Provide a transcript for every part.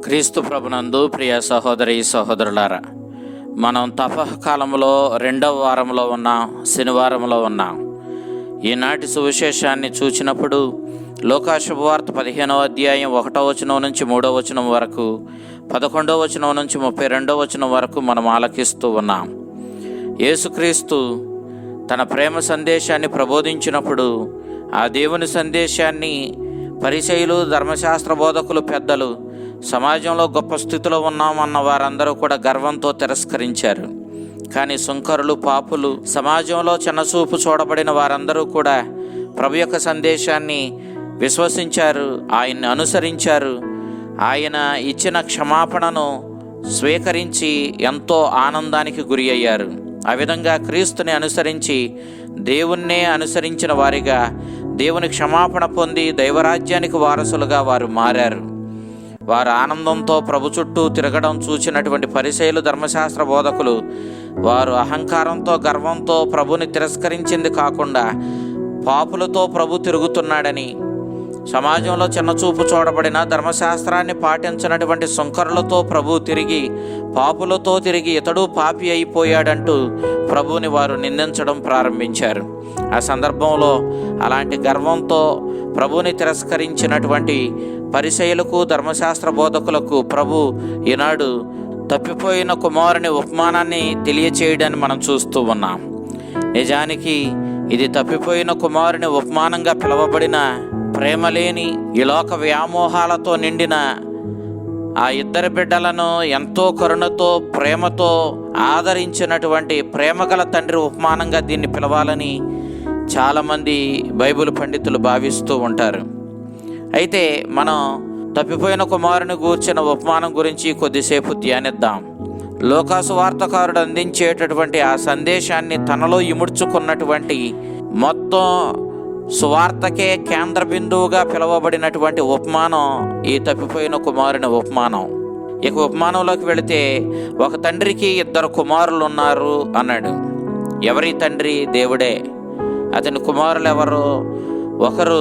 క్రీస్తు ప్రభునందు ప్రియ సహోదరి సహోదరులారా, మనం తపకాలంలో 2వ వారంలో ఉన్నాం, శనివారంలో ఉన్నాం. ఈనాటి సువిశేషాన్ని చూచినప్పుడు లూకా శుభవార్త 15వ అధ్యాయం 1వ వచనం నుంచి 3వ వచనం వరకు, 11వ వచనం నుంచి 32వ వచనం వరకు మనం ఆలకిస్తూ ఉన్నాం. యేసుక్రీస్తు తన ప్రేమ సందేశాన్ని ప్రబోధించినప్పుడు ఆ దేవుని సందేశాన్ని పరిసయ్యులు, ధర్మశాస్త్ర బోధకులు, పెద్దలు, సమాజంలో గొప్ప స్థితిలో ఉన్నామన్న వారందరూ కూడా గర్వంతో తిరస్కరించారు. కానీ సుంకరులు, పాపులు, సమాజంలో చిన్నచూపు చూడబడిన వారందరూ కూడా ప్రభు యొక్క సందేశాన్ని విశ్వసించారు, ఆయన్ని అనుసరించారు. ఆయన ఇచ్చిన క్షమాపణను స్వీకరించి ఎంతో ఆనందానికి గురి అయ్యారు. ఆ విధంగా క్రీస్తుని అనుసరించి దేవుణ్ణే అనుసరించిన వారిగా దేవుని క్షమాపణ పొంది దైవరాజ్యానికి వారసులుగా వారు మారారు. వారు ఆనందంతో ప్రభు చుట్టూ తిరగడం చూచినటువంటి పరిసయ్యులు, ధర్మశాస్త్ర బోధకులు, వారు అహంకారంతో, గర్వంతో ప్రభుని తిరస్కరించింది కాకుండా పాపులతో ప్రభు తిరుగుతున్నాడని, సమాజంలో చిన్నచూపు చూడబడిన ధర్మశాస్త్రాన్ని పాటించినటువంటి సుంకరులతో ప్రభు తిరిగి, పాపులతో తిరిగి ఇతడు పాపి అయిపోయాడంటూ ప్రభుని వారు నిందించడం ప్రారంభించారు. ఆ సందర్భంలో అలాంటి గర్వంతో ప్రభుని తిరస్కరించినటువంటి పరిసయ్యులకు, ధర్మశాస్త్ర బోధకులకు ప్రభు ఈనాడు తప్పిపోయిన కుమారుని ఉపమానాన్ని తెలియచేయడాన్ని మనం చూస్తూ ఉన్నాం. నిజానికి ఇది తప్పిపోయిన కుమారుని ఉపమానంగా పిలువబడిన, ప్రేమ లేని ఈ లోక వ్యామోహాలతో నిండిన ఆ ఇద్దరు బిడ్డలను ఎంతో కరుణతో, ప్రేమతో ఆదరించినటువంటి ప్రేమగల తండ్రి ఉపమానంగా దీన్ని పిలవాలని చాలామంది బైబిల్ పండితులు భావిస్తూ ఉంటారు. అయితే మనం తప్పిపోయిన కుమారుని గూర్చిన ఉపమానం గురించి కొద్దిసేపు ధ్యానిద్దాం. లూకా సువార్తకారుడు అందించేటటువంటి ఆ సందేశాన్ని తనలో ఇముడ్చుకున్నటువంటి, మొత్తం సువార్తకే కేంద్ర బిందువుగా పిలువబడినటువంటి ఉపమానం ఈ తప్పిపోయిన కుమారుని ఉపమానం. ఇక ఉపమానంలోకి వెళితే, ఒక తండ్రికి 2 కుమారులు ఉన్నారు అన్నాడు. ఎవరి తండ్రి? దేవుడే. అతని కుమారులు ఎవరు? ఒకరు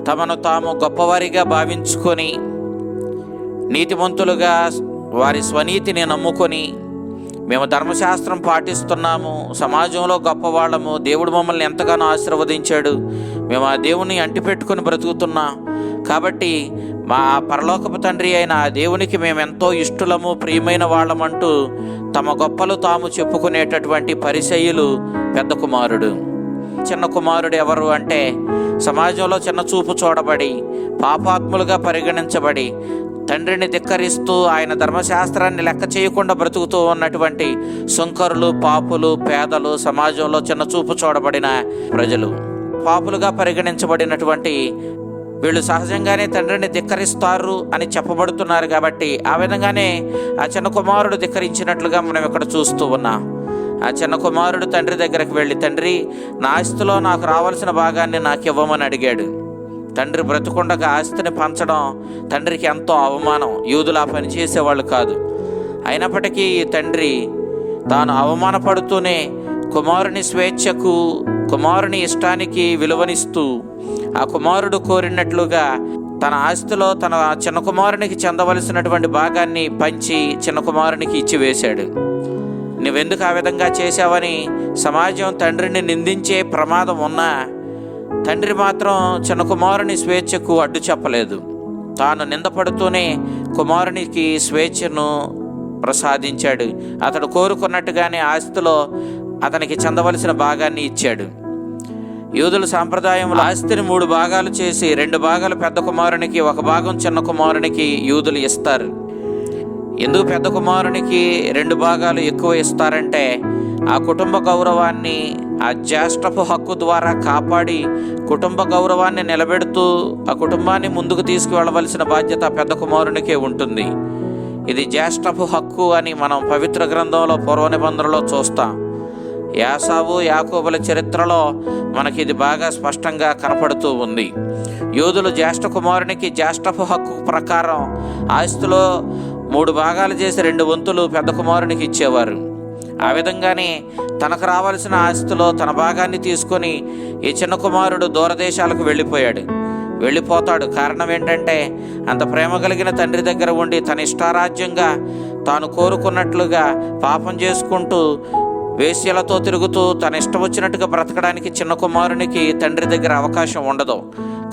తమను తాము గొప్పవారిగా భావించుకొని, నీతిమంతులుగా వారి స్వనీతిని నమ్ముకొని, మేము ధర్మశాస్త్రం పాటిస్తున్నాము, సమాజంలో గొప్పవాళ్ళము, దేవుడు మమ్మల్ని ఎంతగానో ఆశీర్వదించాడు, మేము ఆ దేవుని అంటిపెట్టుకుని బ్రతుకుతున్నాం, కాబట్టి మా పరలోకపు తండ్రి అయిన ఆ దేవునికి మేము ఎంతో ఇష్టలము, ప్రియమైన వాళ్ళమంటూ తమ గొప్పలు తాము చెప్పుకునేటటువంటి పరిసయ్యులు పెద్ద కుమారుడు. చిన్న కుమారుడు ఎవరు అంటే, సమాజంలో చిన్న చూపు చూడబడి, పాపాత్ములుగా పరిగణించబడి, తండ్రిని ధిక్కరిస్తూ ఆయన ధర్మశాస్త్రాన్ని లెక్క చేయకుండా బ్రతుకుతూ ఉన్నటువంటి సుంకరులు, పాపులు, పేదలు, సమాజంలో చిన్న చూపు చూడబడిన ప్రజలు, పాపులుగా పరిగణించబడినటువంటి వీళ్ళు సహజంగానే తండ్రిని ధిక్కరిస్తారు అని చెప్పబడుతున్నారు. కాబట్టి ఆ విధంగానే ఆ చిన్న కుమారుడు ధిక్కరించినట్లుగా మనం ఇక్కడ చూస్తూ ఉన్నాం. ఆ చిన్న కుమారుడు తండ్రి దగ్గరకు వెళ్ళి, తండ్రి, నా ఆస్తిలో నాకు రావాల్సిన భాగాన్ని నాకు ఇవ్వమని అడిగాడు. తండ్రి బ్రతుకుండగా ఆస్తిని పంచడం తండ్రికి ఎంతో అవమానం. యూదులు ఆ పని చేసేవాళ్ళు కాదు. అయినప్పటికీ ఈ తండ్రి తాను అవమానపడుతూనే కుమారుని స్వేచ్ఛకు, కుమారుని ఇష్టానికి విలువనిస్తూ, ఆ కుమారుడు కోరినట్లుగా తన ఆస్తిలో తన చిన్న కుమారునికి చెందవలసినటువంటి భాగాన్ని పంచి చిన్న కుమారునికి ఇచ్చివేశాడు. నువ్వెందుకు ఆ విధంగా చేశావని సమాజం తండ్రిని నిందించే ప్రమాదం ఉన్నా, తండ్రి మాత్రం చిన్న కుమారుని స్వేచ్ఛకు అడ్డు చెప్పలేదు. తాను నిందపడుతూనే కుమారునికి స్వేచ్ఛను ప్రసాదించాడు. అతడు కోరుకున్నట్టుగానే ఆస్తిలో అతనికి చెందవలసిన భాగాన్ని ఇచ్చాడు. యూదుల సాంప్రదాయంలో ఆస్తిని 3 భాగాలు చేసి 2 భాగాలు పెద్ద కుమారునికి, 1 భాగం చిన్న కుమారునికి యూదులు ఇస్తారు. ఎందుకు పెద్ద కుమారునికి 2 భాగాలు ఎక్కువ ఇస్తారంటే, ఆ కుటుంబ గౌరవాన్ని, ఆ జ్యేష్ఠపు హక్కు ద్వారా కాపాడి కుటుంబ గౌరవాన్ని నిలబెడుతూ ఆ కుటుంబాన్ని ముందుకు తీసుకువెళ్ళవలసిన బాధ్యత పెద్ద కుమారునికే ఉంటుంది. ఇది జ్యేష్ఠపు హక్కు అని మనం పవిత్ర గ్రంథంలో పూర్వ నిబంధనలో చూస్తాం. యాసావు, యాకోబుల చరిత్రలో మనకి ఇది బాగా స్పష్టంగా కనపడుతూ ఉంది. యూదులు జ్యేష్ఠ కుమారునికి జ్యేష్ఠపు హక్కు ప్రకారం ఆస్తిలో 3 భాగాలు చేసి 2 వంతులు పెద్ద కుమారునికి ఇచ్చేవారు. ఆ విధంగానే తనకు రావాల్సిన ఆస్తిలో తన భాగాన్ని తీసుకొని ఈ చిన్న కుమారుడు దూరదేశాలకు వెళ్ళిపోయాడు. వెళ్ళిపోతాడు. కారణం ఏంటంటే అంత ప్రేమ కలిగిన తండ్రి దగ్గర ఉండి తన ఇష్టారాజ్యంగా తాను కోరుకున్నట్లుగా పాపం చేసుకుంటూ వేశ్యలతో తిరుగుతూ తన ఇష్టం వచ్చినట్టుగా బ్రతకడానికి చిన్న కుమారునికి తండ్రి దగ్గర అవకాశం ఉండదు.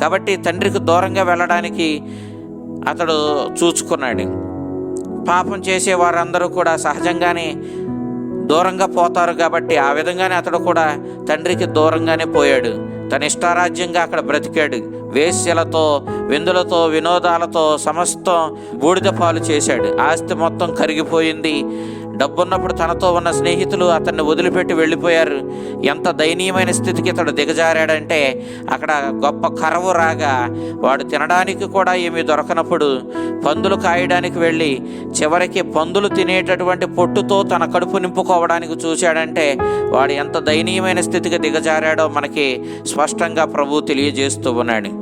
కాబట్టి తండ్రికి దూరంగా వెళ్ళడానికి అతడు చూచుకున్నాడు. పాపం చేసే వారందరూ కూడా సహజంగానే దూరంగా పోతారు కాబట్టి ఆ విధంగానే అతడు కూడా తండ్రికి దూరంగానే పోయాడు. తన ఇష్టారాజ్యంగా అక్కడ బ్రతికాడు. వేశ్యలతో, విందులతో, వినోదాలతో సమస్తం బూడిద పాలు చేశాడు. ఆస్తి మొత్తం కరిగిపోయింది. డబ్బున్నప్పుడు తనతో ఉన్న స్నేహితులు అతన్ని వదిలిపెట్టి వెళ్ళిపోయారు. ఎంత దయనీయమైన స్థితికి ఇతడు దిగజారాడంటే అక్కడ గొప్ప కరవు రాగా వాడు తినడానికి కూడా ఏమీ దొరకనప్పుడు పందులు కాయడానికి వెళ్ళి చివరికి పందులు తినేటటువంటి పొట్టుతో తన కడుపు నింపుకోవడానికి చూశాడంటే వాడు ఎంత దయనీయమైన స్థితికి దిగజారాడో మనకి స్పష్టంగా ప్రభువు తెలియజేస్తూ ఉన్నాడు.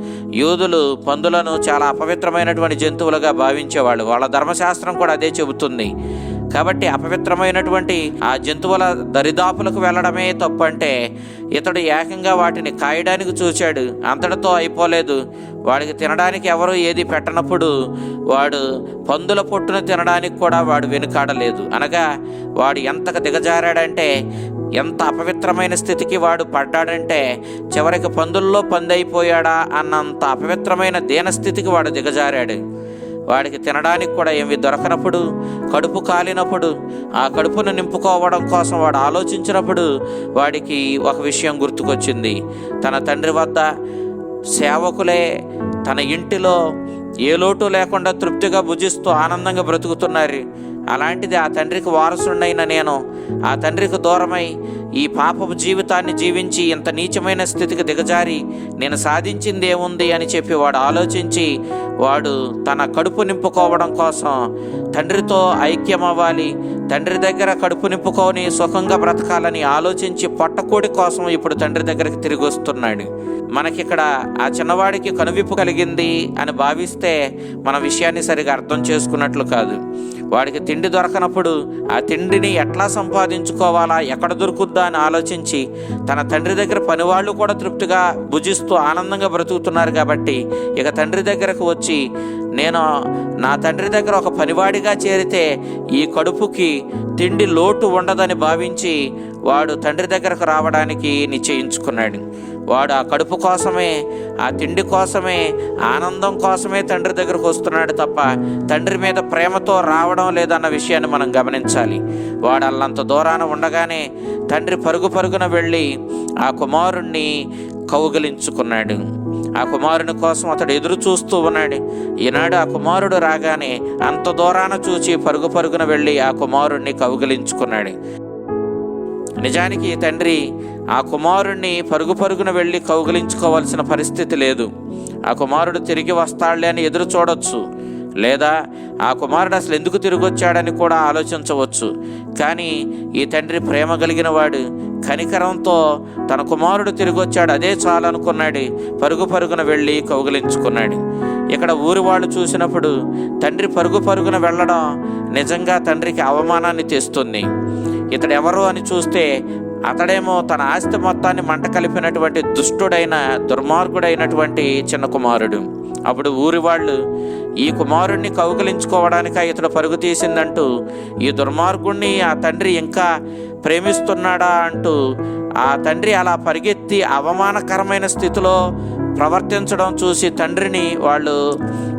యూదులు పందులను చాలా అపవిత్రమైనటువంటి జంతువులుగా భావించేవాళ్ళు. వాళ్ళ ధర్మశాస్త్రం కూడా అదే చెబుతుంది. కాబట్టి అపవిత్రమైనటువంటి ఆ జంతువుల దరిదాపులకు వెళ్ళడమే తప్పు అంటే ఇతడు ఏకంగా వాటిని కాయడానికి చూశాడు. అంతటితో అయిపోలేదు. వాడికి తినడానికి ఎవరు ఏది పెట్టనప్పుడు వాడు పందుల పొట్టును తినడానికి కూడా వాడు వెనుకాడలేదు. అనగా వాడు ఎంతగా దిగజారాడంటే, ఎంత అపవిత్రమైన స్థితికి వాడు పడ్డాడంటే చివరికి పందుల్లో పందైపోయాడా అన్నంత అపవిత్రమైన దీనస్థితికి వాడు దిగజారాడు. వాడికి తినడానికి కూడా ఏమి దొరకనప్పుడు, కడుపు కాలినప్పుడు, ఆ కడుపును నింపుకోవడం కోసం వాడు ఆలోచించినప్పుడు వాడికి ఒక విషయం గుర్తుకొచ్చింది. తన తండ్రి వద్ద సేవకులే తన ఇంటిలో ఏ లోటు లేకుండా తృప్తిగా భుజిస్తూ ఆనందంగా బ్రతుకుతున్నారు. అలాంటిది ఆ తండ్రికి వారసుడైన నేను ఆ తండ్రికి దూరమై ఈ పాపపు జీవితాన్ని జీవించి ఇంత నీచమైన స్థితికి దిగజారి నేను సాధించింది ఏముంది అని చెప్పి వాడు ఆలోచించి వాడు తన కడుపు నింపుకోవడం కోసం తండ్రితో ఐక్యమవ్వాలి, తండ్రి దగ్గర కడుపు నింపుకొని సుఖంగా బ్రతకాలని ఆలోచించి పొట్టకోడి కోసం ఇప్పుడు తండ్రి దగ్గరికి తిరిగి వస్తున్నాడు. మనకిక్కడ ఆ చిన్నవాడికి కనువిప్పు కలిగింది అని భావిస్తే మన విషయాన్ని సరిగా అర్థం చేసుకున్నట్లు కాదు. వాడికి తిండి దొరకనప్పుడు ఆ తిండిని ఎట్లా సంపాదించుకోవాలా, ఎక్కడ దొరుకుద్దా అని ఆలోచించి తన తండ్రి దగ్గర పనివాళ్ళు కూడా తృప్తిగా భుజిస్తూ ఆనందంగా బ్రతుకుతున్నారు కాబట్టి ఇక తండ్రి దగ్గరకు వచ్చి నేను నా తండ్రి దగ్గర ఒక పనివాడిగా చేరితే ఈ కడుపుకి తిండి లోటు ఉండదని భావించి వాడు తండ్రి దగ్గరకు రావడానికి నిశ్చయించుకున్నాడు. వాడు ఆ కడుపు కోసమే, ఆ తిండి కోసమే, ఆనందం కోసమే తండ్రి దగ్గరకు వస్తున్నాడు తప్ప తండ్రి మీద ప్రేమతో రావడం లేదన్న విషయాన్ని మనం గమనించాలి. వాడు అల్లంత దూరాన ఉండగానే తండ్రి పరుగున వెళ్ళి ఆ కుమారుణ్ణి కౌగిలించుకున్నాడు. ఆ కుమారుని కోసం అతడు ఎదురు చూస్తూ ఉన్నాడు. ఈనాడు ఆ కుమారుడు రాగానే అంత దూరాన చూచి పరుగున వెళ్ళి ఆ కుమారుణ్ణి కౌగిలించుకున్నాడు. నిజానికి తండ్రి ఆ కుమారుణ్ణి పరుగున వెళ్ళి కౌగిలించుకోవాల్సిన పరిస్థితి లేదు. ఆ కుమారుడు తిరిగి వస్తాడులే అని ఎదురు చూడొచ్చు, లేదా ఆ కుమారుడు అసలు ఎందుకు తిరిగి వచ్చాడని కూడా ఆలోచించవచ్చు. కానీ ఈ తండ్రి ప్రేమ కలిగిన వాడు కనికరంతో తన కుమారుడు తిరిగి వచ్చాడు, అదే చాలు అనుకున్నాడు. పరుగున వెళ్ళి కౌగిలించుకున్నాడు. ఇక్కడ ఊరి వాళ్ళు చూసినప్పుడు తండ్రి పరుగున వెళ్ళడం నిజంగా తండ్రికి అవమానాన్ని తెస్తుంది. ఇతడు ఎవరు అని చూస్తే అతడేమో తన ఆస్తి మొత్తాన్ని మంట కలిపినటువంటి దుష్టుడైన దుర్మార్గుడైనటువంటి చిన్న కుమారుడు. అప్పుడు ఊరి వాళ్ళు ఈ కుమారుణ్ణి కౌగిలించుకోవడానికి ఇతడు పరుగు తీసిందంటూ ఈ దుర్మార్గుణ్ణి ఆ తండ్రి ఇంకా ప్రేమిస్తున్నాడా అంటూ ఆ తండ్రి అలా పరిగెత్తి అవమానకరమైన స్థితిలో ప్రవర్తించడం చూసి తండ్రిని వాళ్ళు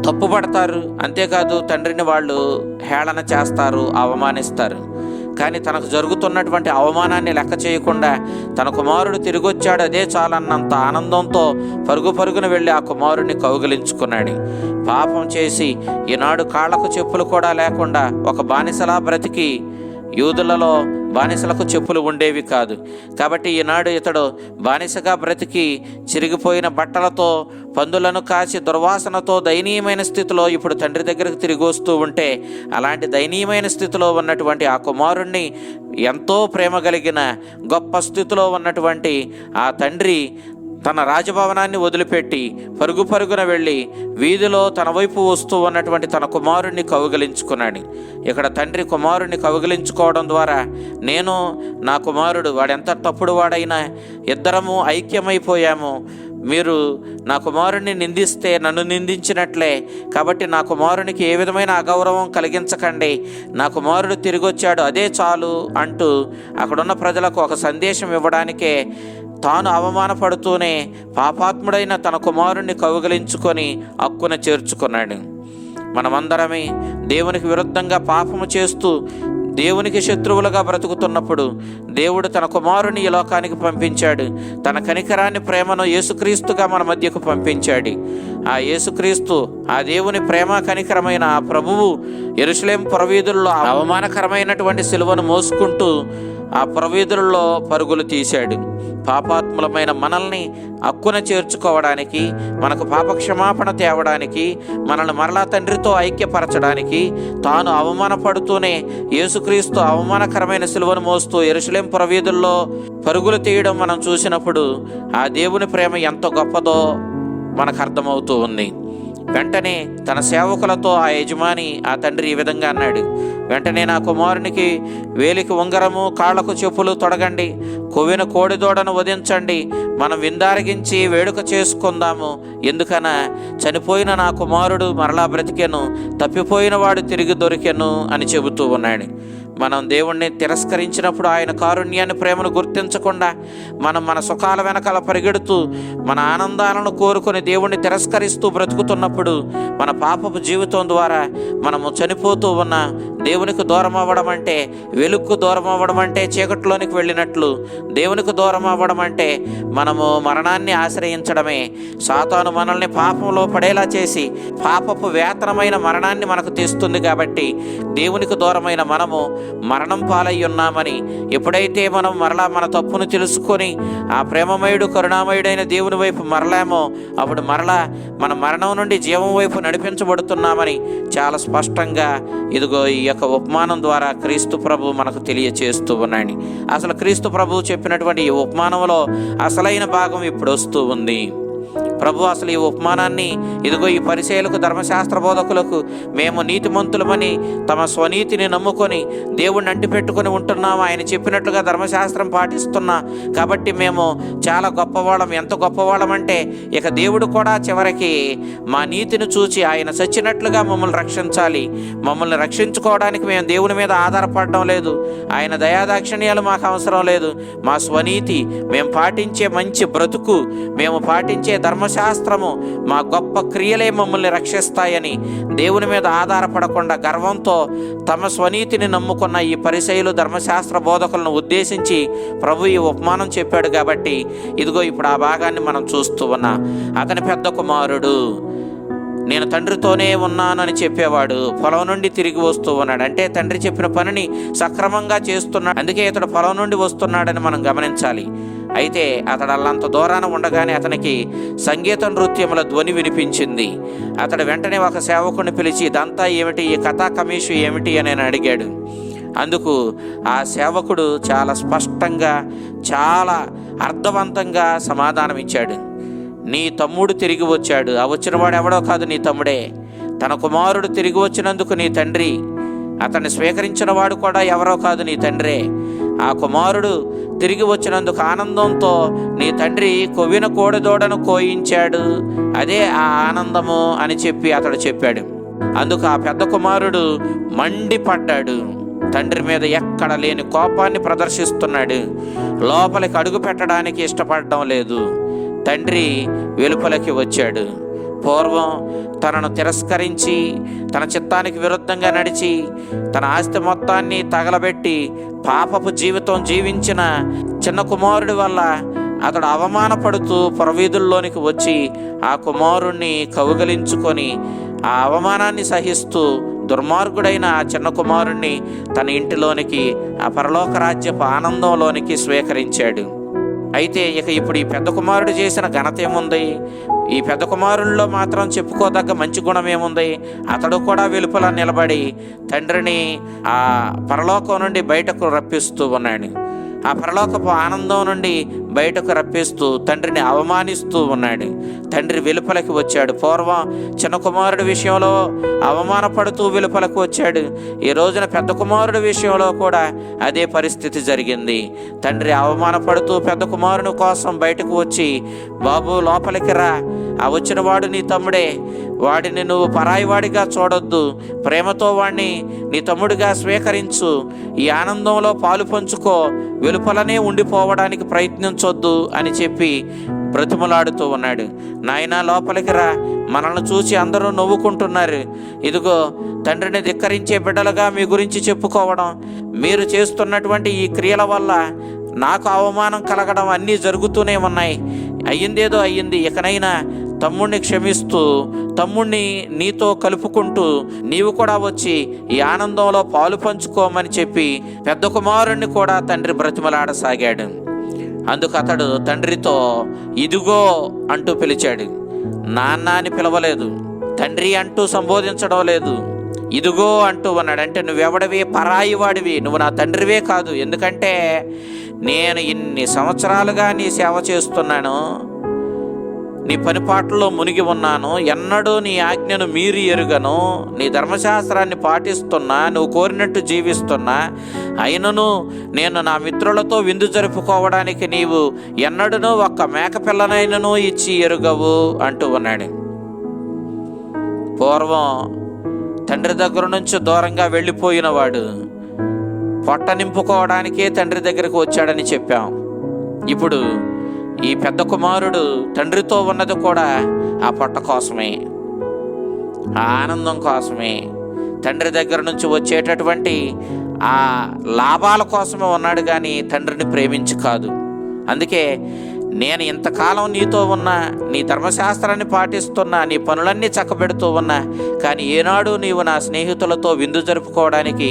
తప్పుపడతారు. అంతేకాదు తండ్రిని వాళ్ళు హేళన చేస్తారు, అవమానిస్తారు. కానీ తనకు జరుగుతున్నటువంటి అవమానాన్ని లెక్క చేయకుండా తన కుమారుడు తిరిగొచ్చాడు అదే చాలన్నంత ఆనందంతో పరుగున వెళ్ళి ఆ కుమారుడిని కౌగిలించుకున్నాడు. పాపం చేసి ఈనాడు కాళ్ళకు చెప్పులు కూడా లేకుండా ఒక బానిసలా బ్రతికి, యూదులలో బానిసలకు చెప్పులు ఉండేవి కాదు కాబట్టి ఈనాడు ఇతడు బానిసగా బ్రతికి చిరిగిపోయిన బట్టలతో పందులను కాచి దుర్వాసనతో దయనీయమైన స్థితిలో ఇప్పుడు తండ్రి దగ్గరకు తిరిగి వస్తూ ఉంటే, అలాంటి దయనీయమైన స్థితిలో ఉన్నటువంటి ఆ కుమారుణ్ణి ఎంతో ప్రేమ కలిగిన గొప్ప స్థితిలో ఉన్నటువంటి ఆ తండ్రి తన రాజభవనాన్ని వదిలిపెట్టి పరుగున వెళ్ళి వీధిలో తన వైపు వస్తూ ఉన్నటువంటి తన కుమారుణ్ణి కౌగిలించుకున్నాడు. ఇక్కడ తండ్రి కుమారుణ్ణి కౌగిలించుకోవడం ద్వారా నేను నా కుమారుడు వాడెంత తప్పుడు వాడైనా ఇద్దరము ఐక్యమైపోయాము, మీరు నా కుమారుణ్ణి నిందిస్తే నన్ను నిందించినట్లే, కాబట్టి నా కుమారునికి ఏ విధమైన అగౌరవం కలిగించకండి, నా కుమారుడు తిరిగి వచ్చాడు అదే చాలు అంటూ అక్కడున్న ప్రజలకు ఒక సందేశం ఇవ్వడానికే తాను అవమానపడుతూనే పాపాత్ముడైన తన కుమారుణ్ణి కౌగిలించుకొని హక్కున చేర్చుకున్నాడు. మనమందరమే దేవునికి విరుద్ధంగా పాపము చేస్తూ దేవునికి శత్రువులుగా బ్రతుకుతున్నప్పుడు దేవుడు తన కుమారుని ఈ లోకానికి పంపించాడు. తన కనికరాన్ని, ప్రేమను యేసుక్రీస్తుగా మన మధ్యకు పంపించాడు. ఆ యేసుక్రీస్తు, ఆ దేవుని ప్రేమ కనికరమైన ఆ ప్రభువు యెరూషలేము పురవీధుల్లో అవమానకరమైనటువంటి సిలువను మోసుకుంటూ ఆ పురవీధుల్లో పరుగులు తీశాడు. పాపాత్ములమైన మనల్ని హక్కున చేర్చుకోవడానికి, మనకు పాపక్షమాపణ తేవడానికి, మనల్ని మరలా తండ్రితో ఐక్యపరచడానికి తాను అవమానపడుతూనే యేసుక్రీస్తు అవమానకరమైన సిలువను మోస్తూ యెరూషలేము పురవీధుల్లో పరుగులు తీయడం మనం చూసినప్పుడు ఆ దేవుని ప్రేమ ఎంత గొప్పదో మనకు అర్థమవుతూ ఉంది. వెంటనే తన సేవకులతో ఆ యజమాని, ఆ తండ్రి ఈ విధంగా అన్నాడు, వెంటనే నా కుమారునికి వేలికి ఉంగరము, కాళ్లకు చెప్పులు తొడగండి, కొవ్విన కోడిదోడను వధించండి, మనం విందారగించి వేడుక చేసుకుందాము. ఎందుకనా చనిపోయిన నా కుమారుడు మరలా బ్రతికెను, తప్పిపోయిన వాడు తిరిగి దొరికెను అని చెబుతూ ఉన్నాడు. మనం దేవుణ్ణి తిరస్కరించినప్పుడు ఆయన కారుణ్యాన్ని, ప్రేమను గుర్తించకుండా మనం మన సుఖాల వెనకాల పరిగెడుతూ మన ఆనందాలను కోరుకొని దేవుణ్ణి తిరస్కరిస్తూ బ్రతుకుతున్నప్పుడు మన పాపపు జీవితం ద్వారా మనము చనిపోతూ ఉన్న దేవునికి దూరం అవ్వడం అంటే, వెలుగుకు దూరం అవ్వడం అంటే చీకట్లోనికి వెళ్ళినట్లు, దేవునికి దూరం అవ్వడం అంటే మనము మరణాన్ని ఆశ్రయించడమే. సాతాను మనల్ని పాపంలో పడేలా చేసి పాపపు వేతనమైన మరణాన్ని మనకు తెస్తుంది. కాబట్టి దేవునికి దూరమైన మనము మరణం పాలై ఉన్నామని ఎప్పుడైతే మనం మరలా మన తప్పును తెలుసుకొని ఆ ప్రేమమయుడు, కరుణామయుడైన దేవుని వైపు మరలామో అప్పుడు మరలా మన మరణం నుండి జీవం వైపు నడిపించబడుతున్నామని చాలా స్పష్టంగా ఇదిగో ఈ యొక్క ఉపమానం ద్వారా క్రీస్తు ప్రభు మనకు తెలియచేస్తూ ఉన్నాడు. అసలు క్రీస్తు ప్రభు చెప్పినటువంటి ఈ ఉపమానంలో అసలైన భాగం ఇప్పుడు వస్తూ ఉంది. ప్రభు అసలు ఈ ఉపమానాన్ని ఇదిగో ఈ పరిసయ్యులకు, ధర్మశాస్త్ర బోధకులకు మేము నీతిమంతులమని తమ స్వనీతిని నమ్ముకొని దేవుణ్ణి అంటిపెట్టుకొని ఉంటున్నాము, ఆయన చెప్పినట్లుగా ధర్మశాస్త్రం పాటిస్తున్నా కాబట్టి మేము చాలా గొప్పవాళ్ళం. ఎంత గొప్పవాళ్ళం అంటే ఇక దేవుడు కూడా చివరికి మా నీతిని చూచి ఆయన చచ్చినట్లుగా మమ్మల్ని రక్షించాలి, మమ్మల్ని రక్షించుకోవడానికి మేము దేవుని మీద ఆధారపడడం లేదు, ఆయన దయాదాక్షిణ్యాలు మాకు అవసరం లేదు, మా స్వనీతి, మేము పాటించే మంచి బ్రతుకు, మేము పాటించే ధర్మశాస్త్రము, మా గొప్ప క్రియలే మమ్మల్ని రక్షిస్తాయని దేవుని మీద ఆధారపడకుండా గర్వంతో తమ స్వనీతిని నమ్ముకున్న ఈ పరిసయ్యులు, ధర్మశాస్త్ర బోధకులను ఉద్దేశించి ప్రభు ఈ ఉపమానం చెప్పాడు. కాబట్టి ఇదిగో ఇప్పుడు ఆ భాగాన్ని మనం చూస్తూ ఉన్నా. అతని పెద్ద కుమారుడు నేను తండ్రితోనే ఉన్నాను అని చెప్పేవాడు పొలం నుండి తిరిగి వస్తూ ఉన్నాడు. అంటే తండ్రి చెప్పిన పనిని సక్రమంగా చేస్తున్నాడు, అందుకే ఇతడు పొలం నుండి వస్తున్నాడని మనం గమనించాలి. అయితే అతడు అల్లంత దూరాన ఉండగానే అతనికి సంగీత నృత్యముల ధ్వని వినిపించింది. అతడు వెంటనే ఒక సేవకుని పిలిచి ఇదంతా ఏమిటి, ఈ కథా కమీషు ఏమిటి అని అడిగాడు. అందుకు ఆ సేవకుడు చాలా స్పష్టంగా, చాలా అర్థవంతంగా సమాధానం ఇచ్చాడు. నీ తమ్ముడు తిరిగి వచ్చాడు, ఆ వచ్చినవాడు ఎవడో కాదు, నీ తమ్ముడే. తన కుమారుడు తిరిగి వచ్చినందుకు నీ తండ్రి, అతన్ని స్వీకరించిన వాడు కూడా ఎవరో కాదు, నీ తండ్రే. ఆ కుమారుడు తిరిగి వచ్చినందుకు ఆనందంతో నీ తండ్రి కొవ్విన కోడిదోడను కోయించాడు, అదే ఆ ఆనందము అని చెప్పి అతడు చెప్పాడు. అందుకు ఆ పెద్ద కుమారుడు మండిపడ్డాడు, తండ్రి మీద ఎక్కడ లేని కోపాన్ని ప్రదర్శిస్తున్నాడు, లోపలికి అడుగు పెట్టడానికి ఇష్టపడడం లేదు. తండ్రి వెలుపలికి వచ్చాడు. పూర్వం తనను తిరస్కరించి తన చిత్తానికి విరుద్ధంగా నడిచి తన ఆస్తి మొత్తాన్ని తగలబెట్టి పాపపు జీవితం జీవించిన చిన్న కుమారుడి వల్ల అతడు అవమానపడుతూ పురవీధుల్లోనికి వచ్చి ఆ కుమారుణ్ణి కౌగిలించుకొని ఆ అవమానాన్ని సహిస్తూ దుర్మార్గుడైన ఆ చిన్న కుమారుణ్ణి తన ఇంటిలోనికి, ఆ పరలోక రాజ్యపు ఆనందంలోనికి స్వీకరించాడు. అయితే ఇక ఇప్పుడు ఈ పెద్ద కుమారుడు చేసిన ఘనత ఏముంది? ఈ పెద్ద కుమారుల్లో మాత్రం చెప్పుకోదగ్గ మంచి గుణం ఏముంది? అతడు కూడా వెలుపల నిలబడి తండ్రిని ఆ పరలోకం నుండి బయటకు రప్పిస్తూ ఉన్నాడు. ఆ పరలోకపు ఆనందం నుండి బయటకు రప్పిస్తూ తండ్రిని అవమానిస్తూ ఉన్నాడు. తండ్రి వెలుపలకి వచ్చాడు. పూర్వం చిన్న కుమారుడి విషయంలో అవమానపడుతూ వెలుపలకు వచ్చాడు. ఈ రోజున పెద్ద కుమారుడి విషయంలో కూడా అదే పరిస్థితి జరిగింది. తండ్రి అవమానపడుతూ పెద్ద కుమారుని కోసం బయటకు వచ్చి, బాబు లోపలికి రా, ఆ వచ్చిన వాడు నీ తమ్ముడే, వాడిని నువ్వు పరాయివాడిగా చూడొద్దు, ప్రేమతో వాడిని నీ తమ్ముడిగా స్వీకరించు, ఈ ఆనందంలో పాలు పంచుకో, వెలుపలనే ఉండిపోవడానికి ప్రయత్నించొద్దు అని చెప్పి బ్రతిమలాడుతూ ఉన్నాడు. నాయనా లోపలికి రా, మనల్ని చూసి అందరూ నవ్వుకుంటున్నారు, ఇదిగో తండ్రిని ధిక్కరించే బిడ్డలుగా మీ గురించి చెప్పుకోవడం, మీరు చేస్తున్నటువంటి ఈ క్రియల వల్ల నాకు అవమానం కలగడం అన్నీ జరుగుతూనే ఉన్నాయి, అయ్యిందేదో అయ్యింది, ఇకనైనా తమ్ముడిని క్షమిస్తూ తమ్ముడిని నీతో కలుపుకుంటూ నీవు కూడా వచ్చి ఈ ఆనందంలో పాలు పంచుకోమని చెప్పి పెద్ద కుమారుణ్ణి కూడా తండ్రి బ్రతిమలాడసాగాడు. అందుకు అతడు తండ్రితో ఇదిగో అంటూ పిలిచాడు. నాన్న అని పిలవలేదు, తండ్రి అంటూ సంబోధించడం లేదు, ఇదిగో అంటూ ఉన్నాడు. అంటే నువ్వెవడివి? పరాయి వాడివి, నువ్వు నా తండ్రివే కాదు. ఎందుకంటే నేను ఇన్ని సంవత్సరాలుగా నీ సేవ చేస్తున్నాను, నీ పనిపాట్లలో మునిగి ఉన్నాను, ఎన్నడూ నీ ఆజ్ఞను మీరి ఎరుగను, నీ ధర్మశాస్త్రాన్ని పాటిస్తున్నా, నువ్వు కోరినట్టు జీవిస్తున్నా, అయినను నేను నా మిత్రులతో విందు జరుపుకోవడానికి నీవు ఎన్నడూ ఒక్క మేకపిల్లనైనను ఇచ్చి ఎరుగవు అంటూ ఉన్నాడు. పూర్వం తండ్రి దగ్గర నుంచి దూరంగా వెళ్ళిపోయిన వాడు పొట్ట నింపుకోవడానికే తండ్రి దగ్గరకు వచ్చాడని చెప్పాం. ఇప్పుడు ఈ పెద్ద కుమారుడు తండ్రితో ఉన్నది కూడా ఆ పొట్ట కోసమే, ఆ ఆనందం కోసమే, తండ్రి దగ్గర నుంచి వచ్చేటటువంటి ఆ లాభాల కోసమే ఉన్నాడు, కానీ తండ్రిని ప్రేమించి కాదు. అందుకే నేను ఇంతకాలం నీతో ఉన్నా, నీ ధర్మశాస్త్రాన్ని పాటిస్తున్నా, నీ పనులన్నీ చక్కబెడుతూ ఉన్నా, కానీ ఏనాడు నీవు నా స్నేహితులతో విందు జరుపుకోవడానికి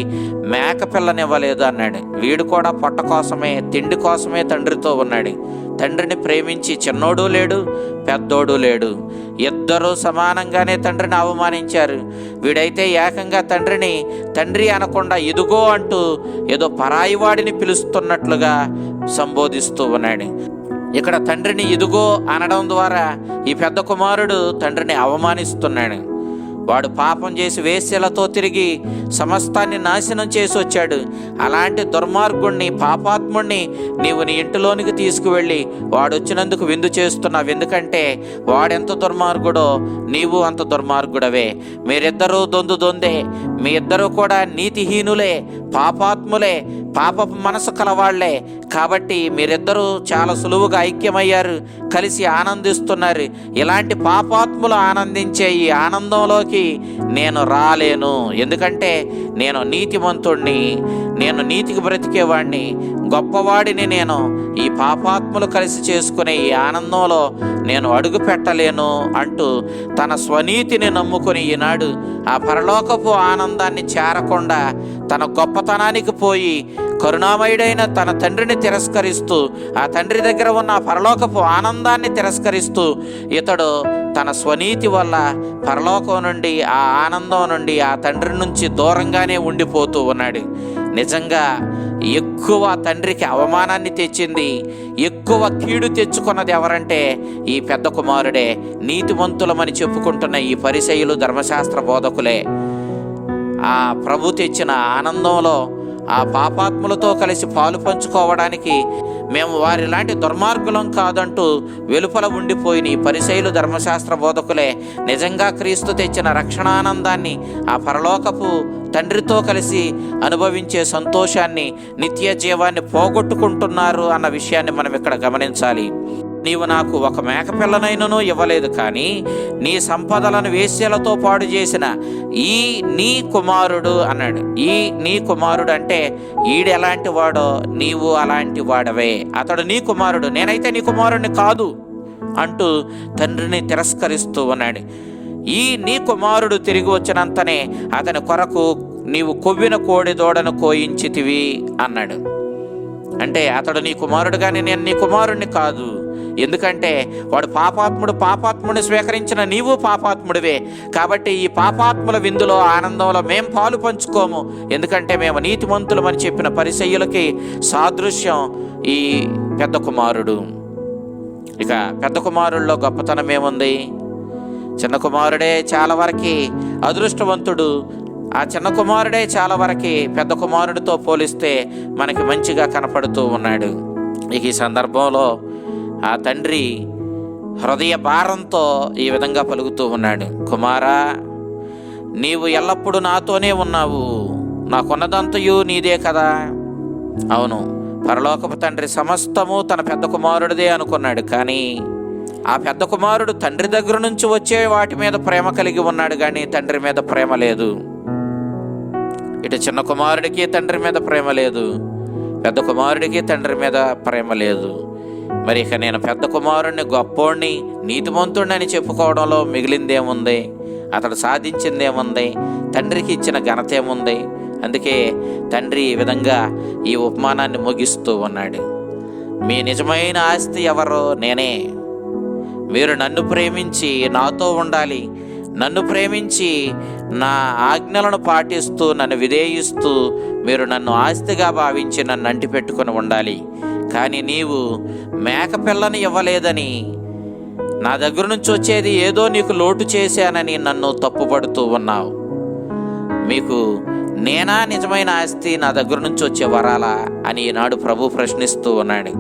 మేక పిల్లనివ్వలేదు అన్నాడు. వీడు కూడా పొట్ట కోసమే, తిండి కోసమే తండ్రితో ఉన్నాడు. తండ్రిని ప్రేమించి చిన్నోడు లేడు, పెద్దోడు లేడు, ఇద్దరూ సమానంగానే తండ్రిని అవమానించారు. వీడైతే ఏకంగా తండ్రిని తండ్రి అనకుండా ఇదిగో అంటూ ఏదో పరాయివాడిని పిలుస్తున్నట్లుగా సంబోధిస్తూ ఉన్నాడు. ఇక్కడ తండ్రిని ఇదిగో అనడం ద్వారా ఈ పెద్ద కుమారుడు తండ్రిని అవమానిస్తున్నాడు. వాడు పాపం చేసి వేశ్యలతో తిరిగి సమస్తాన్ని నాశనం చేసి వచ్చాడు. అలాంటి దుర్మార్గుణ్ణి, పాపాత్ముణ్ణి నీవు నీ ఇంటిలోనికి తీసుకువెళ్ళి వాడు వచ్చినందుకు విందు చేస్తున్నావు. ఎందుకంటే వాడెంత దుర్మార్గుడో నీవు అంత దుర్మార్గుడవే. మీరిద్దరూ దొందే, మీ ఇద్దరూ కూడా నీతిహీనులే, పాపాత్ములే, పాపపు మనసు కలవాళ్లే. కాబట్టి మీరిద్దరూ చాలా సులువుగా ఐక్యమయ్యారు, కలిసి ఆనందిస్తున్నారు. ఇలాంటి పాపాత్ములు ఆనందించే ఈ ఆనందంలోకి నేను రాలేను. ఎందుకంటే నేను నీతిమంతుణ్ణి, నేను నీతికి బ్రతికేవాడిని, గొప్పవాడిని. నేను ఈ పాపాత్ములు కలిసి చేసుకునే ఈ ఆనందంలో నేను అడుగు పెట్టలేను అంటూ తన స్వనీతిని నమ్ముకుని ఈనాడు ఆ పరలోకపు ఆనందాన్ని చేరకుండా తన గొప్పతనానికి పోయి కరుణామయుడైన తన తండ్రిని తిరస్కరిస్తూ, ఆ తండ్రి దగ్గర ఉన్న పరలోకపు ఆనందాన్ని తిరస్కరిస్తూ ఇతడు తన స్వనీతి వల్ల పరలోకం నుండి, ఆ ఆనందం నుండి, ఆ తండ్రి నుంచి దూరంగానే ఉండిపోతూ ఉన్నాడు. నిజంగా ఎక్కువ తండ్రికి అవమానాన్ని తెచ్చింది, ఎక్కువ కీడు తెచ్చుకున్నది ఎవరంటే ఈ పెద్ద కుమారుడే. నీతిమంతులమని చెప్పుకుంటున్న ఈ పరిసయ్యులు, ధర్మశాస్త్ర బోధకులే ఆ ప్రభు తెచ్చిన ఆనందంలో ఆ పాపాత్ములతో కలిసి పాలు పంచుకోవడానికి మేము వారిలాంటి దుర్మార్గులం కాదంటూ వెలుపల ఉండిపోయిన ఈ పరిసయ్యులు, ధర్మశాస్త్ర బోధకులే నిజంగా క్రీస్తు తెచ్చిన రక్షణానందాన్ని, ఆ పరలోకపు తండ్రితో కలిసి అనుభవించే సంతోషాన్ని, నిత్య జీవాన్ని పోగొట్టుకుంటున్నారు అన్న విషయాన్ని మనం ఇక్కడ గమనించాలి. నీవు నాకు ఒక మేకపిల్లనైనను ఇవ్వలేదు, కానీ నీ సంపదలను వేశ్యలతో పాడు చేసిన ఈ నీ కుమారుడు అన్నాడు. ఈ నీ కుమారుడు అంటే ఈడు ఎలాంటి వాడో నీవు అలాంటి వాడవే. అతడు నీ కుమారుడు, నేనైతే నీ కుమారుడిని కాదు అంటూ తండ్రిని తిరస్కరిస్తూ ఉన్నాడు. ఈ నీ కుమారుడు తిరిగి వచ్చినంతనే అతని కొరకు నీవు కొవ్విన కోడి దూడను కోయించితివి అన్నాడు. అంటే అతడు నీ కుమారుడు, కానీ నేను నీ కుమారుడిని కాదు. ఎందుకంటే వాడు పాపాత్ముడిని స్వీకరించిన నీవు పాపాత్ముడివే. కాబట్టి ఈ పాపాత్ముల విందులో ఆనందంలో మేం పాలు పంచుకోము, ఎందుకంటే మేము నీతిమంతులమని చెప్పిన పరిసయ్యులకి సాదృశ్యం ఈ పెద్ద కుమారుడు. ఇక పెద్ద కుమారుల్లో గొప్పతనం ఏముంది? చిన్న కుమారుడే చాలా వరకు అదృష్టవంతుడు. ఆ చిన్న కుమారుడే చాలా వరకు పెద్ద కుమారుడితో పోలిస్తే మనకి మంచిగా కనపడుతూ ఉన్నాడు. ఇక ఈ సందర్భంలో ఆ తండ్రి హృదయ భారంతో ఈ విధంగా పలుకుతూ ఉన్నాడు, కుమారా, నీవు ఎల్లప్పుడూ నాతోనే ఉన్నావు, నాకున్నదంతయు నీదే కదా. అవును, పరలోకపు తండ్రి సమస్తము తన పెద్ద కుమారుడిదే అనుకున్నాడు. కానీ ఆ పెద్ద కుమారుడు తండ్రి దగ్గర నుంచి వచ్చే వాటి మీద ప్రేమ కలిగి ఉన్నాడు, కానీ తండ్రి మీద ప్రేమ లేదు. ఇటు చిన్న కుమారుడికి తండ్రి మీద ప్రేమ లేదు, పెద్ద కుమారుడికి తండ్రి మీద ప్రేమ లేదు. మరి ఇక నేను పెద్ద కుమారుడిని గొప్పోడిని నీతిమంతుడిని అని చెప్పుకోవడంలో మిగిలిందేముంది? అతడు సాధించిందేముంది? తండ్రికి ఇచ్చిన ఘనత ఏముంది? అందుకే తండ్రి ఈ విధంగా ఈ ఉపమానాన్ని ముగిస్తూ ఉన్నాడు. మీ నిజమైన ఆస్తి ఎవరో నేనే. మీరు నన్ను ప్రేమించి నాతో ఉండాలి, నన్ను ప్రేమించి నా ఆజ్ఞలను పాటిస్తూ నన్ను విధేయిస్తూ మీరు నన్ను ఆస్తిగా భావించి నన్ను అంటిపెట్టుకొని ఉండాలి. కానీ నీవు మేకపిల్లని ఇవ్వలేదని, నా దగ్గర నుంచి వచ్చేది ఏదో నీకు లోటు చేశానని నన్ను తప్పుపడుతూ ఉన్నావు. మీకు నేనా నిజమైన ఆస్తి, నా దగ్గర నుంచి వచ్చే వరాలా అని ఈనాడు ప్రభు ప్రశ్నిస్తూ ఉన్నాడు.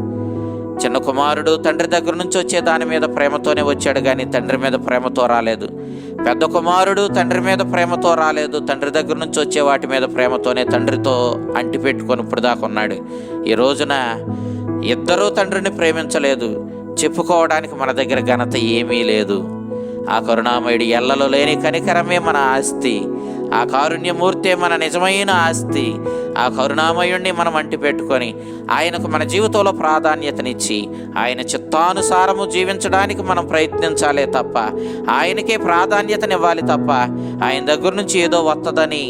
చిన్న కుమారుడు తండ్రి దగ్గర నుంచి వచ్చే దాని మీద ప్రేమతోనే వచ్చాడు, కానీ తండ్రి మీద ప్రేమతో రాలేదు. పెద్ద కుమారుడు తండ్రి మీద ప్రేమతో రాలేదు, తండ్రి దగ్గర నుంచి వచ్చే వాటి మీద ప్రేమతోనే తండ్రితో అంటిపెట్టుకొని ఇప్పుడు దాకా ఉన్నాడు. ఈ రోజున ఇద్దరూ తండ్రిని ప్రేమించలేదు, చెప్పుకోవడానికి మన దగ్గర ఘనత ఏమీ లేదు. ఆ కరుణామయుడి ఎల్లలో లేని కనికరమే మన ఆస్తి, ఆ కారుణ్యమూర్తే మన నిజమైన ఆస్తి. ఆ కరుణామయుణ్ణి మనం అంటిపెట్టుకొని ఆయనకు మన జీవితంలో ప్రాధాన్యతనిచ్చి ఆయన చిత్తానుసారము జీవించడానికి మనం ప్రయత్నించాలే తప్ప, ఆయనకే ప్రాధాన్యతనివ్వాలి తప్ప, ఆయన దగ్గర నుంచి ఏదో వస్తుందని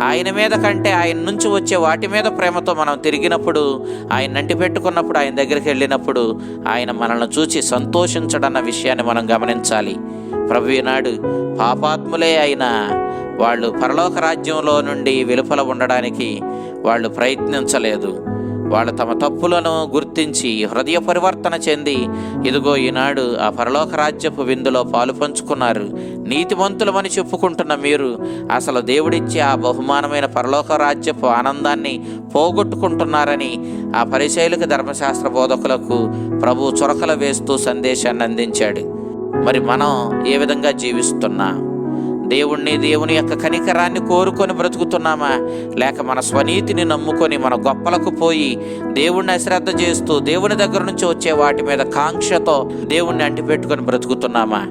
ఆయన మీద కంటే ఆయన నుంచి వచ్చే వాటి మీద ప్రేమతో మనం తిరిగినప్పుడు, ఆయన అంటిపెట్టుకున్నప్పుడు, ఆయన దగ్గరికి వెళ్ళినప్పుడు ఆయన మనల్ని చూసి సంతోషించడన్న విషయాన్ని మనం గమనించాలి. ప్రభు ఈనాడు పాపాత్ములే అయినా వాళ్ళు పరలోక రాజ్యంలో నుండి వెలుపల ఉండడానికి వాళ్ళు ప్రయత్నించలేదు. వాళ్ళు తమ తప్పులను గుర్తించి హృదయ పరివర్తన చెంది ఇదిగో ఈనాడు ఆ పరలోక రాజ్యపు విందులో పాలు పంచుకున్నారు. నీతిమంతులమని చెప్పుకుంటున్న మీరు అసలు దేవుడిచ్చే ఆ బహుమానమైన పరలోక రాజ్యపు ఆనందాన్ని పోగొట్టుకుంటున్నారని ఆ పరిసయ్యులకు, ధర్మశాస్త్ర బోధకులకు ప్రభు చురకలు వేస్తూ సందేశాన్ని అందించాడు. మరి మనం ఏ విధంగా జీవిస్తున్నాం? దేవుని యొక్క కనికరాన్ని కోరుకొని బ్రతుకుతున్నామా, లేక మన స్వనీతిని నమ్ముకొని మన గొప్పలకు పోయి దేవుణ్ణి అశ్రద్ధ చేస్తూ దేవుని దగ్గర నుంచి వచ్చే వాటి మీద కాంక్షతో దేవుణ్ణి అంటిపెట్టుకొని బ్రతుకుతున్నామా?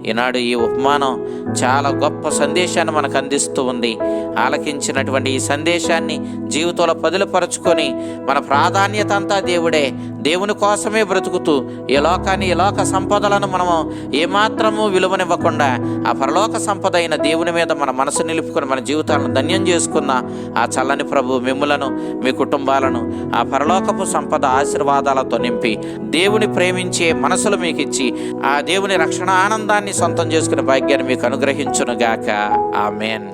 ఈనాడు ఈ ఉపమానం చాలా గొప్ప సందేశాన్ని మనకు అందిస్తూ ఉంది. ఆలకించినటువంటి ఈ సందేశాన్ని జీవితంలో పదిలపరుచుకొని మన ప్రాధాన్యత అంతా దేవుడే, దేవుని కోసమే బ్రతుకుతూ ఈ లోకాన్ని, ఈ లోక సంపదలను మనము ఏమాత్రము విలువనివ్వకుండా ఆ పరలోక సంపద అయిన దేవుని మీద మన మనసు నిలుపుకొని మన జీవితాలను ధన్యం చేసుకున్న ఆ చల్లని ప్రభు మిమ్ములను, మీ కుటుంబాలను ఆ పరలోకపు సంపద ఆశీర్వాదాలతో నింపి దేవుని ప్రేమించే మనసులు మీకు ఇచ్చి ఆ దేవుని రక్షణ ఆనందాన్ని సొంతం చేసుకునే భాగ్యాన్ని మీకు అనుగ్రహించునుగాక. ఆమేన్.